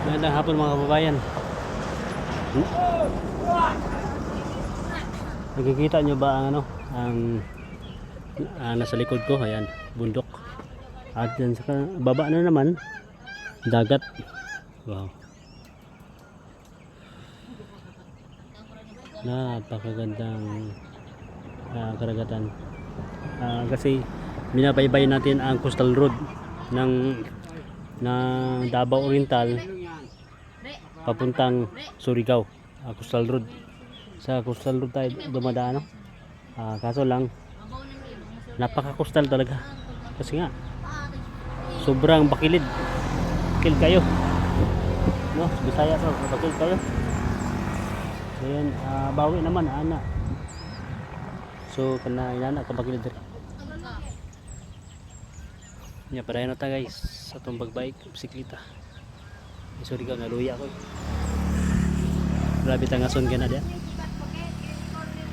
Magandang hapon mga kababayan. Nakikita nyo ba ang nasa likod ko? Ayan, bundok. At yan sa baba na naman, dagat. Wow. Napakagandang karagatan. Kasi binabaybay natin ang coastal road ng Davao Oriental papuntang Surigao, coastal road. Sa coastal road tayo dumadaan, no? Kaso lang napaka-coastal talaga kasi nga sobrang bakilid. Bakil kayo, no? Bisaya to, bakil kayo. Ayan, bawi naman ana. So kana inana ka bakilid diri. Nya padayon na ta guys sa atong pagbike bisikleta. Surigao na luya ko. Grabe tangason ka na dia.